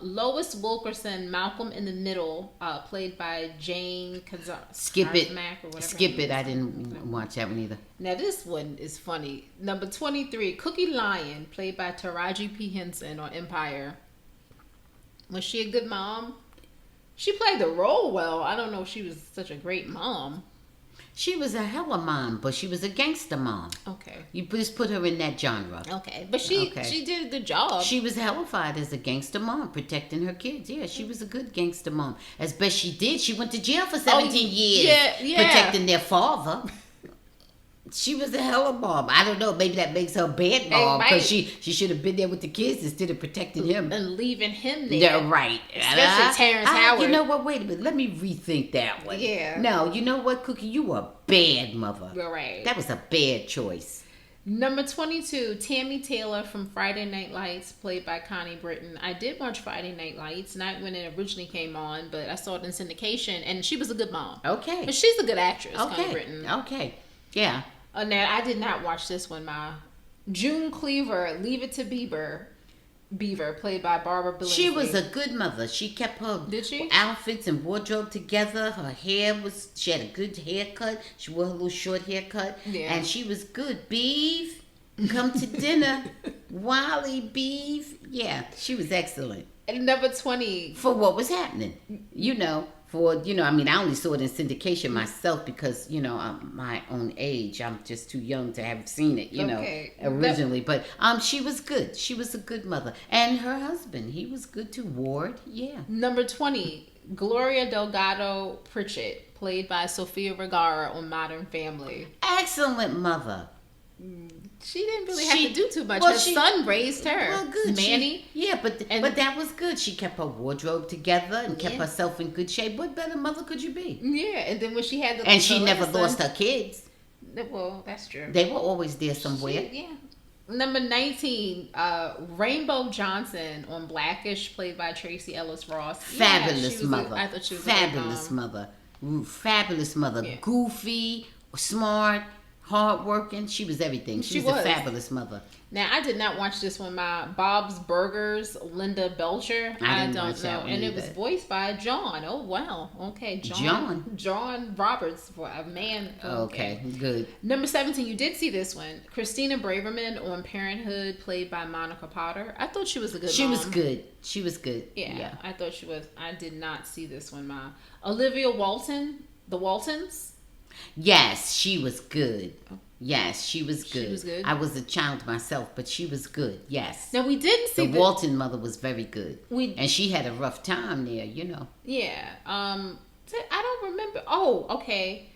Lois Wilkerson, Malcolm in the Middle, played by Jane Kazar. Skip it. I didn't watch that one either. Now, this one is funny. Number 23, Cookie Lyon, played by Taraji P. Henson on Empire. Was she a good mom? She played the role well. I don't know if she was such a great mom. She was a hella mom, but she was a gangster mom. Okay. You just put her in that genre. Okay. But she did a good job. She was hellified as a gangster mom, protecting her kids. Yeah, she was a good gangster mom. As best she did. She went to jail for 17 years. Yeah. Protecting their father. She was a hella mom. I don't know. Maybe that makes her a bad mom because she should have been there with the kids instead of protecting him and leaving him there. Yeah, right. Especially Terrence Howard. You know what? Wait a minute. Let me rethink that one. Yeah. No, you know what, Cookie? You were a bad mother. You're right. That was a bad choice. Number 22, Tammy Taylor from Friday Night Lights, played by Connie Britton. I did watch Friday Night Lights, not when it originally came on, but I saw it in syndication, and she was a good mom. Okay. But she's a good actress, Connie Britton. Okay. Yeah. Now, I did not watch this one, Ma. June Cleaver, Leave It to Beaver, played by Barbara Billingsley. She was a good mother. She kept her outfits and wardrobe together. Her hair she had a good haircut. She wore a little short haircut. Yeah. And she was good. Beef, come to dinner. Wally, beef. Yeah, she was excellent. And number 20. For what was happening. I mean, I only saw it in syndication myself because, I'm my own age. I'm just too young to have seen it, originally. But she was good. She was a good mother. And her husband, he was good too. Ward, yeah. Number 20, Gloria Delgado Pritchett, played by Sofia Vergara on Modern Family. Excellent mother. She didn't really have to do too much. Her son raised her. Well, good. Manny. But that was good. She kept her wardrobe together and kept herself in good shape. What better mother could you be? Yeah, and then when she had and she never lost her kids. Well, that's true. They were always there somewhere. Yeah. Number 19, Rainbow Johnson on Blackish, played by Tracy Ellis Ross. Fabulous mother. I thought she was fabulous mother. Fabulous mother. Yeah. Goofy, smart, hardworking. She was everything. She was a fabulous mother. Now, I did not watch this one. Bob's Burgers, Linda Belcher. I don't know. And it was voiced by John. Oh, wow. Okay, John Roberts, for a man. Okay, good. Number 17, you did see this one. Christina Braverman on Parenthood, played by Monica Potter. I thought she was a good mom. She was good. Yeah, I thought she was. I did not see this one, Ma. Olivia Walton, The Waltons. Yes, she was good. Yes, she was good. She was good. I was a child myself, but she was good. Yes. Now we didn't see the Walton mother was very good. And she had a rough time there, Yeah. I don't remember. Oh, okay.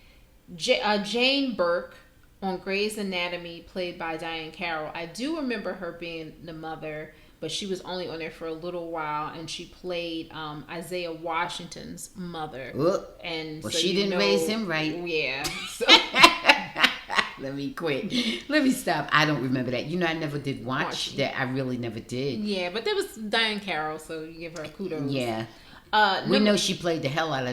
Jane Burke on Grey's Anatomy, played by Diane Carroll. I do remember her being the mother, but she was only on there for a little while, and she played Isaiah Washington's mother. And she didn't raise him right. Yeah. So. Let me quit. Let me stop. I don't remember that. I never did watch that. I really never did. Yeah, but there was Diane Carroll, so you give her kudos. Yeah. We know she played the hell out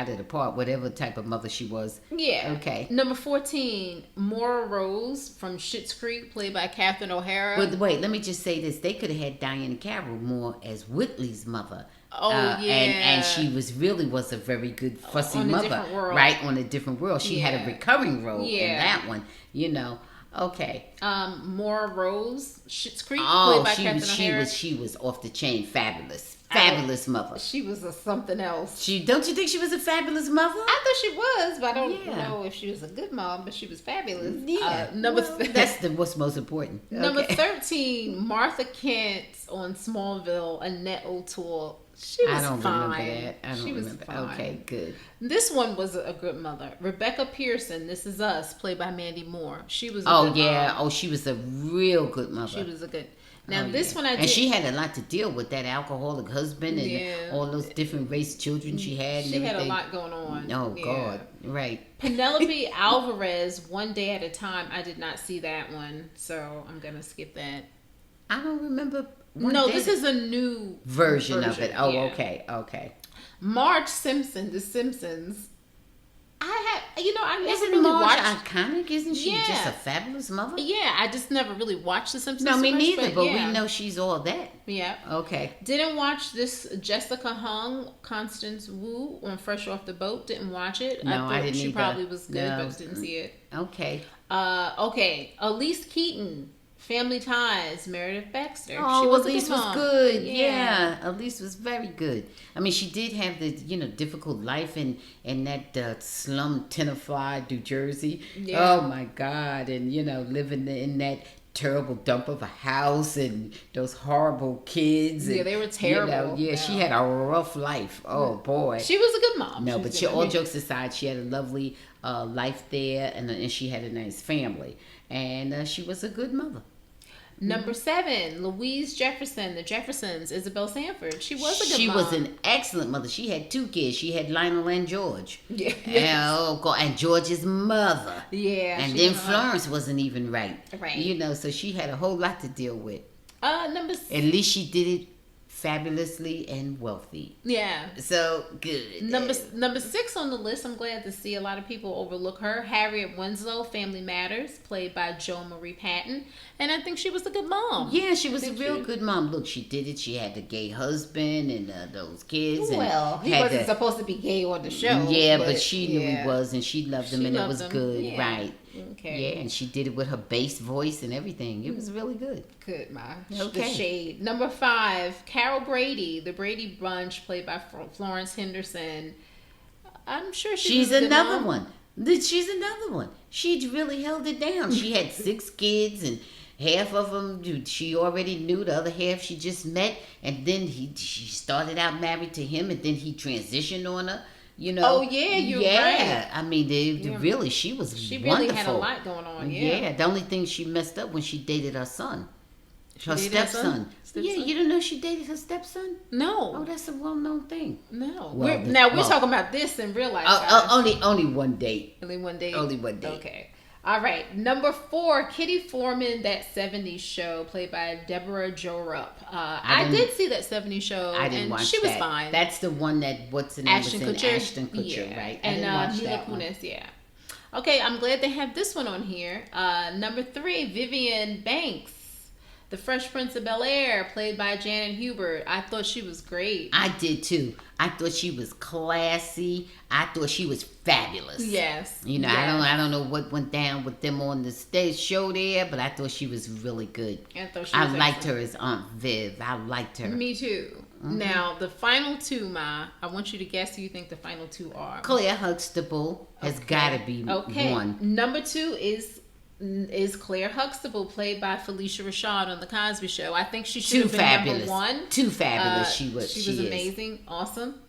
of the part, whatever type of mother she was. Yeah. Okay. Number 14, Maura Rose from Schitt's Creek, played by Catherine O'Hara. But wait, let me just say this. They could have had Diane Carroll more as Whitley's mother. Oh, yeah. And she was a very good fussy mother. Right? On a different world. She had a recurring role in that one. Okay. Maura Rose, Schitt's Creek, played by Catherine O'Hara. She was off the chain. Fabulous mother. She was something else. Don't you think she was a fabulous mother? I thought she was, but I don't know if she was a good mom, but she was fabulous. Yeah. That's what's most important. Number 13, Martha Kent on Smallville, Annette O'Toole. She was fine. I don't remember that. She was fine. Okay, good. This one was a good mother. Rebecca Pearson, This Is Us, played by Mandy Moore. She was a good mom. She was a real good mother. She was a good. Now this one I did. And she had a lot to deal with, that alcoholic husband and all those different race children she had. She had a lot going on. Oh God, right. Penelope Alvarez, One Day at a Time. I did not see that one, so I'm gonna skip that. I don't remember. This is a new version of it. Oh, yeah. Okay. Marge Simpson, The Simpsons. I never Isn't really Marge watched. Iconic? Isn't she just a fabulous mother? Yeah, I just never really watched The Simpsons. No, me much, neither. But yeah. we know she's all that. Yeah. Okay. Didn't watch this Jessica Hung, Constance Wu on Fresh Off the Boat. Didn't watch it. No, I didn't she either. probably was good, but didn't see it. Okay. Okay. Elise Keaton, Family Ties, Meredith Baxter. Oh, Elise was good. Yeah, Elise was very good. I mean, she did have the difficult life in that slum Tenafly, New Jersey. Yeah. Oh my God, and living in that terrible dump of a house and those horrible kids. Yeah, And, they were terrible. She had a rough life. Oh boy, she was a good mom. no, but all jokes aside, she had a lovely life there, and she had a nice family, and she was a good mother. Number 7, Louise Jefferson, the Jeffersons, Isabel Sanford. She was a good She mom. was an excellent mother. She had 2 kids. She had Lionel and George. Yeah. And George's mother. Yeah. And then Florence wasn't even right. Right. So she had a whole lot to deal with. Number 6. At least she did it fabulously and wealthy. Yeah. So good. Number 6 on the list. I'm glad to see a lot of people overlook her. Harriet Winslow, Family Matters, played by Jo Marie Patton, and I think she was a good mom. Yeah, she was a real good mom. Look, she did it. She had the gay husband and those kids. Well, he wasn't supposed to be gay on the show. Yeah, but she knew he was, and she loved him, and it was good, yeah. right? Okay. Yeah, and she did it with her bass voice and everything. It was really good. Good, Ma. Okay. The shade. Number 5, Carol Brady, the Brady Bunch, played by Florence Henderson. I'm sure she's another one. She's another one. She really held it down. She had 6 kids, and half of them she already knew. The other half she just met, and then she started out married to him, and then he transitioned on her. Oh yeah, you're right. I mean, really, she was She wonderful. really had a lot going on. Yeah. The only thing she messed up when she dated her son, her dated stepson. Yeah, you didn't know she dated her stepson? No. Oh, that's a well-known thing. No. Well, we're talking about this in real life. Only one date. Only one date. Only one date. Okay. All right. Number 4, Kitty Foreman, That 70s Show, played by Deborah Jorup. I did see That 70s Show. I didn't watch she that. was fine. That's the one that, what's the name? Ashton Kutcher. Ashton Kutcher, yeah. right? And watch Mila that Kunis, yeah. Okay, I'm glad they have this one on here. Number 3, Vivian Banks, The Fresh Prince of Bel-Air, played by Janet Hubert. I thought she was great. I did too. I thought she was classy. I thought she was fabulous. Yes. Yes. I don't know what went down with them on the stage show there, but I thought she was really good. I liked her as Aunt Viv. I liked her. Me too. Mm-hmm. Now, the final 2, Ma, I want you to guess who you think the final 2 are. Claire Huxtable has got to be one. Number 2 is Claire Huxtable, played by Felicia Rashad on The Cosby Show. I think she should have been number 1. Too fabulous. She was amazing. Awesome.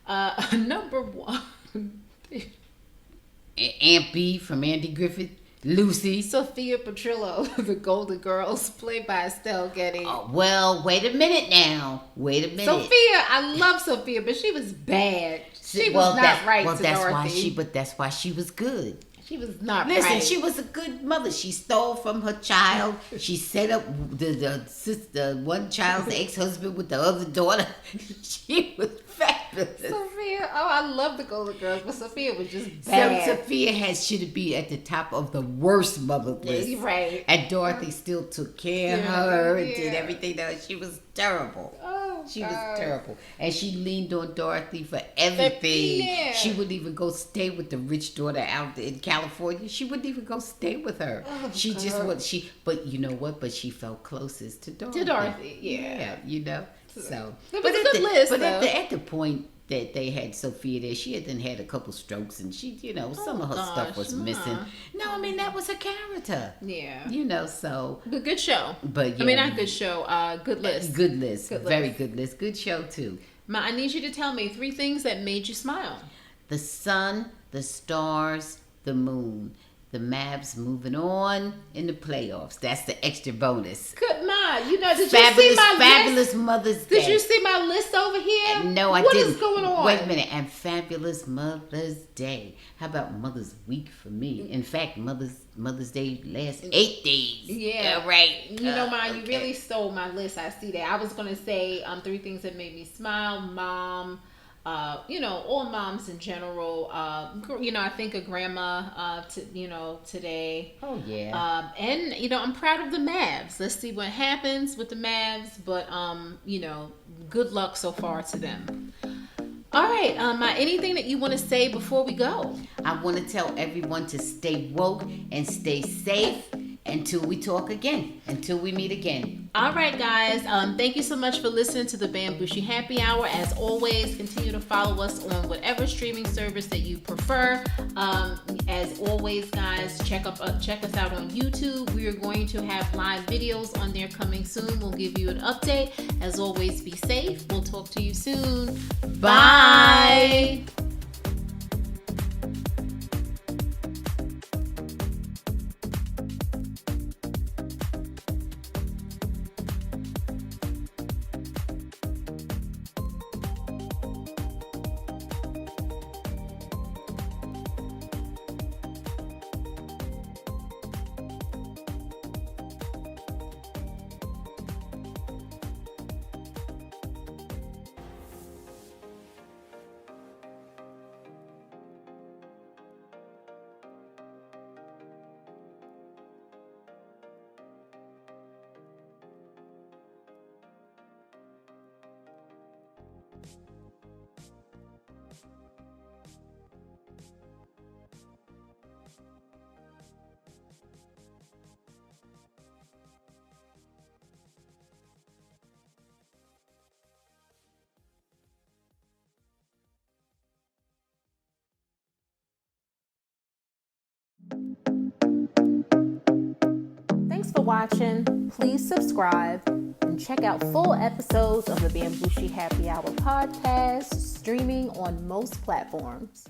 Number 1. Aunt B from Andy Griffith. Lucy. Sophia Petrillo, The Golden Girls, played by Estelle Getty. Oh, well, wait a minute now. Sophia, I love Sophia, but she was bad. She was not right to Dorothy. But that's why she was good. She was not right. Listen, she was a good mother. She stole from her child. She set up the sister, one child's ex-husband with the other daughter. She was fabulous. Sophia, I love The Golden Girls, but Sophia was just bad. So Sophia should be at the top of the worst mother list. Right. And Dorothy still took care of her and did everything else. She was terrible. She was terrible. And she leaned on Dorothy for everything. Yeah. She wouldn't even go stay with the rich daughter out in California. She wouldn't even go stay with her. But you know what? But she felt closest to Dorothy. Yeah. So. It was a good list, But at the point that they had Sophia there, she had a couple strokes and she, some of her stuff was missing. No, I mean, that was her character. Yeah. So. But good show. But yeah. I mean, not good show, good list. Good list. Very good list. Good show, too. Ma, I need you to tell me 3 things that made you smile. The sun, the stars, the moon. The Mavs moving on in the playoffs. That's the extra bonus. Good, Ma. Did you see my list? Fabulous Mother's Day. Did you see my list over here? No, I didn't. What is going on? Wait a minute. And Fabulous Mother's Day. How about Mother's Week for me? In fact, Mother's Day lasts 8 days. Yeah. Right. Ma, you really stole my list. I see that. I was going to say 3 things that made me smile. Mom. All moms in general. I think of grandma, today. Oh, yeah. And, I'm proud of the Mavs. Let's see what happens with the Mavs. But, good luck so far to them. All right. Anything that you want to say before we go? I want to tell everyone to stay woke and stay safe until we talk again, until we meet again. All right, guys. Thank you so much for listening to the Bamgboshe Happy Hour. As always, continue to follow us on whatever streaming service that you prefer. As always, guys, check us out on YouTube. We are going to have live videos on there coming soon. We'll give you an update. As always, be safe. We'll talk to you soon. Bye. Thanks for watching. Please subscribe and check out full episodes of the Bamgboshe Happy Hour podcast, streaming on most platforms.